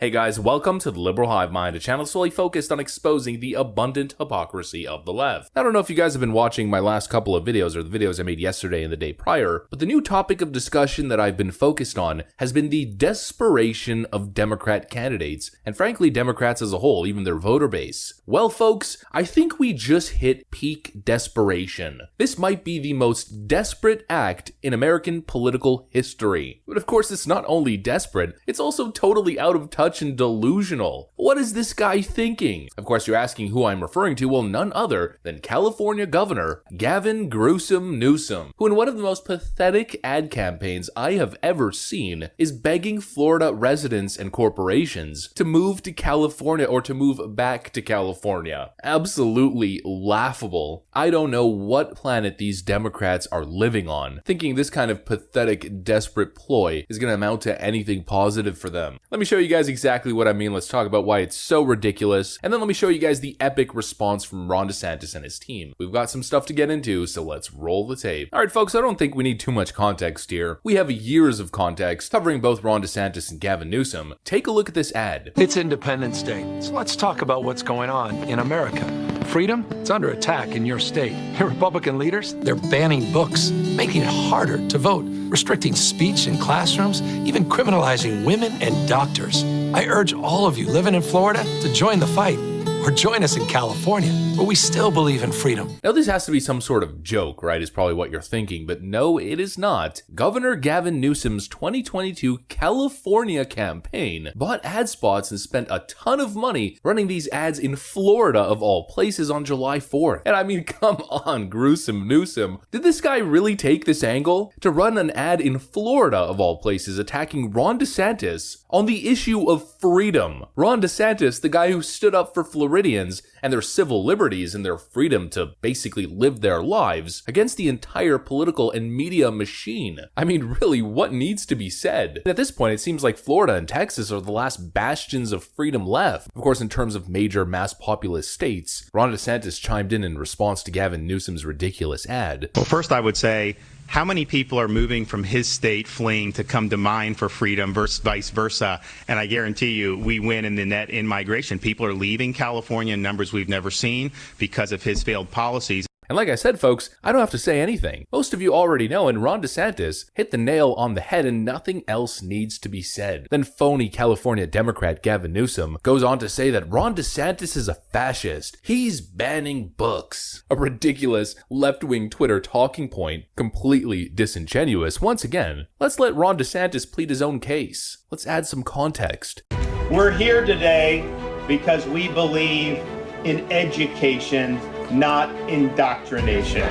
Hey guys, welcome to the Liberal Hive Mind, a channel solely focused on exposing the abundant hypocrisy of the left. I don't know if you guys have been watching my last couple of videos or the videos I made yesterday and the day prior, but the new topic of discussion that I've been focused on has been the desperation of Democrat candidates, and frankly Democrats as a whole, even their voter base. Well folks, I think we just hit peak desperation. This might be the most desperate act in American political history. But of course it's not only desperate, it's also totally out of touch and delusional. What is this guy thinking? Of course, you're asking who I'm referring to. Well, none other than California Governor Gavin Gruesome Newsom, who in one of the most pathetic ad campaigns I have ever seen is begging Florida residents and corporations to move to California or to move back to California. Absolutely laughable. I don't know what planet these Democrats are living on, thinking this kind of pathetic, desperate ploy is going to amount to anything positive for them. Let me show you guys exactly what I mean. Let's talk about why it's so ridiculous, and then let me show you guys the epic response from Ron DeSantis and his team. We've got some stuff to get into, so let's roll the tape. Alright folks, I don't think we need too much context here. We have years of context covering both Ron DeSantis and Gavin Newsom. Take a look at this ad. It's Independence Day, so let's talk about what's going on in America. Freedom, it's under attack in your state. Your Republican leaders, they're banning books, making it harder to vote, restricting speech in classrooms, even criminalizing women and doctors. I urge all of you living in Florida to join the fight, or join us in California, where we still believe in freedom. Now this has to be some sort of joke, right, is probably what you're thinking, but no, it is not. Governor Gavin Newsom's 2022 California campaign bought ad spots and spent a ton of money running these ads in Florida of all places on July 4th. And I mean, come on, Gruesome Newsom. Did this guy really take this angle? To run an ad in Florida of all places attacking Ron DeSantis on the issue of freedom. Ron DeSantis, the guy who stood up for Floridians and their civil liberties and their freedom to basically live their lives against the entire political and media machine. I mean, really, what needs to be said? At this point, it seems like Florida and Texas are the last bastions of freedom left. Of course, in terms of major mass populous states, Ron DeSantis chimed in response to Gavin Newsom's ridiculous ad. Well, first I would say, how many people are moving from his state fleeing to come to mine for freedom versus vice versa? And I guarantee you we win in the net in migration. People are leaving California in numbers we've never seen because of his failed policies. And like I said, folks, I don't have to say anything. Most of you already know, and Ron DeSantis hit the nail on the head and nothing else needs to be said. Then phony California Democrat Gavin Newsom goes on to say that Ron DeSantis is a fascist. He's banning books. A ridiculous left-wing Twitter talking point, completely disingenuous. Once again, let's let Ron DeSantis plead his own case. Let's add some context. We're here today because we believe in education, not indoctrination.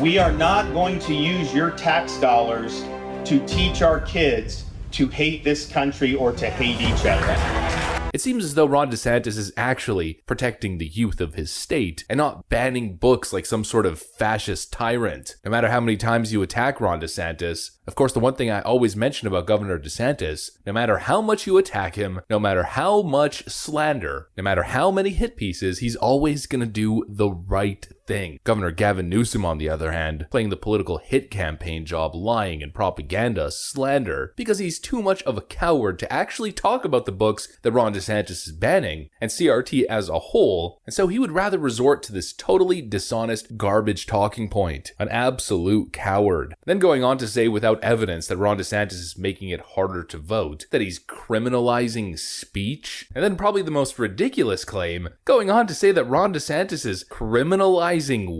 We are not going to use your tax dollars to teach our kids to hate this country or to hate each other. It seems as though Ron DeSantis is actually protecting the youth of his state and not banning books like some sort of fascist tyrant. No matter how many times you attack Ron DeSantis, of course, the one thing I always mention about Governor DeSantis, no matter how much you attack him, no matter how much slander, no matter how many hit pieces, he's always gonna do the right thing. Governor Gavin Newsom, on the other hand, playing the political hit campaign job, lying and propaganda, slander, because he's too much of a coward to actually talk about the books that Ron DeSantis is banning, and CRT as a whole, and so he would rather resort to this totally dishonest garbage talking point. An absolute coward. Then going on to say without evidence that Ron DeSantis is making it harder to vote, that he's criminalizing speech, and then probably the most ridiculous claim, going on to say that Ron DeSantis is criminalizing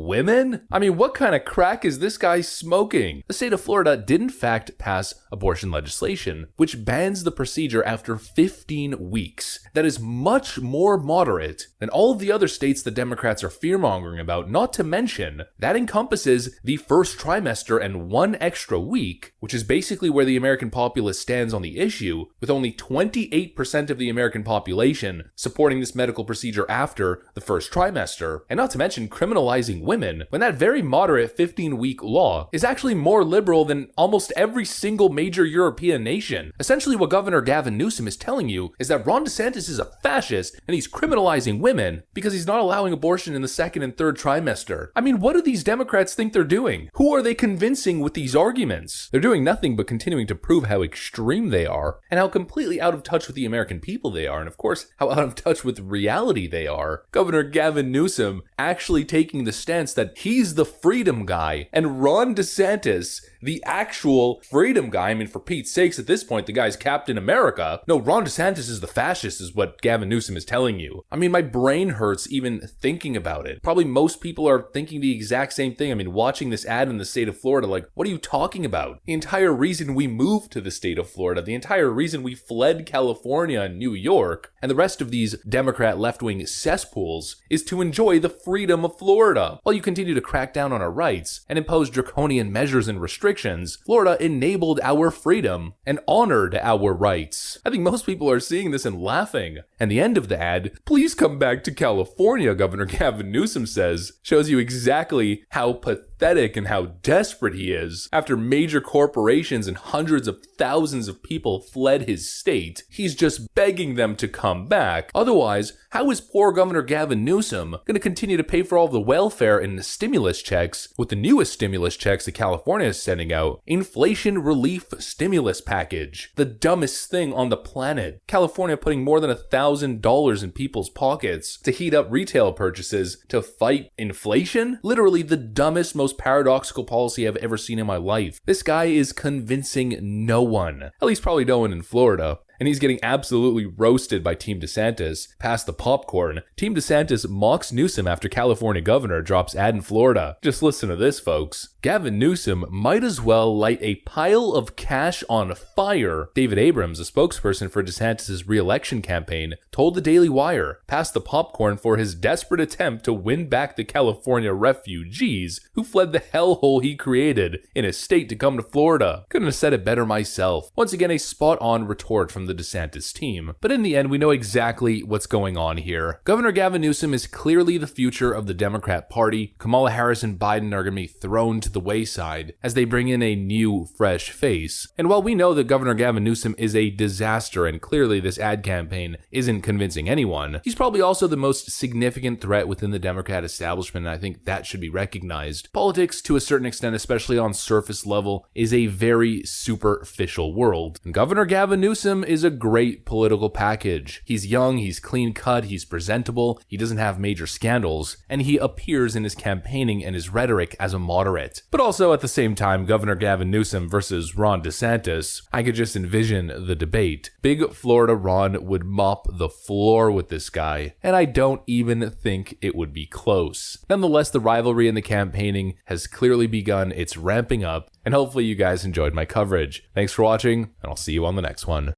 women? I mean, what kind of crack is this guy smoking? The state of Florida did in fact pass abortion legislation, which bans the procedure after 15 weeks. That is much more moderate than all of the other states the Democrats are fear-mongering about, not to mention that encompasses the first trimester and 1 extra week, which is basically where the American populace stands on the issue, with only 28% of the American population supporting this medical procedure after the first trimester, and not to mention criminalizing criminalizing women when that very moderate 15-week law is actually more liberal than almost every single major European nation. Essentially, what Governor Gavin Newsom is telling you is that Ron DeSantis is a fascist and he's criminalizing women because he's not allowing abortion in the second and third trimester. I mean, what do these Democrats think they're doing? Who are they convincing with these arguments? They're doing nothing but continuing to prove how extreme they are and how completely out of touch with the American people they are, and of course, how out of touch with reality they are. Governor Gavin Newsom actually taking the stance that he's the freedom guy, and Ron DeSantis, the actual freedom guy. I mean, for Pete's sakes, at this point, the guy's Captain America. No, Ron DeSantis is the fascist, is what Gavin Newsom is telling you. I mean, my brain hurts even thinking about it. Probably most people are thinking the exact same thing. I mean, watching this ad in the state of Florida, like, what are you talking about? The entire reason we moved to the state of Florida, the entire reason we fled California and New York, and the rest of these Democrat left-wing cesspools, is to enjoy the freedom of Florida. While you continue to crack down on our rights and impose draconian measures and restrictions, Florida enabled our freedom and honored our rights. I think most people are seeing this and laughing. And the end of the ad, "Please come back to California," Governor Gavin Newsom says, shows you exactly how pathetic and how desperate he is. After major corporations and hundreds of thousands of people fled his state, he's just begging them to come back. Otherwise, how is poor Governor Gavin Newsom going to continue to pay for all the welfare and the stimulus checks with the newest stimulus checks that California is sending out? Inflation relief stimulus package. The dumbest thing on the planet. California putting more than $1,000 in people's pockets to heat up retail purchases to fight inflation? Literally the dumbest, most paradoxical policy I've ever seen in my life. This guy is convincing no one. At least probably no one in Florida. And he's getting absolutely roasted by Team DeSantis. Past the popcorn, Team DeSantis mocks Newsom after California governor drops ad in Florida. Just listen to this, folks. Gavin Newsom might as well light a pile of cash on fire. David Abrams, a spokesperson for DeSantis' re-election campaign, told the Daily Wire, past the popcorn for his desperate attempt to win back the California refugees who fled the hellhole he created in his state to come to Florida. Couldn't have said it better myself. Once again, a spot-on retort from the DeSantis team. But in the end, we know exactly what's going on here. Governor Gavin Newsom is clearly the future of the Democrat Party. Kamala Harris and Biden are going to be thrown to the wayside as they bring in a new, fresh face. And while we know that Governor Gavin Newsom is a disaster and clearly this ad campaign isn't convincing anyone, he's probably also the most significant threat within the Democrat establishment, and I think that should be recognized. Politics, to a certain extent, especially on surface level, is a very superficial world. And Governor Gavin Newsom is a great political package. He's young, he's clean cut, he's presentable, he doesn't have major scandals, and he appears in his campaigning and his rhetoric as a moderate. But also at the same time, Governor Gavin Newsom versus Ron DeSantis, I could just envision the debate. Big Florida Ron would mop the floor with this guy, and I don't even think it would be close. Nonetheless, the rivalry in the campaigning has clearly begun, it's ramping up, and hopefully you guys enjoyed my coverage. Thanks for watching, and I'll see you on the next one.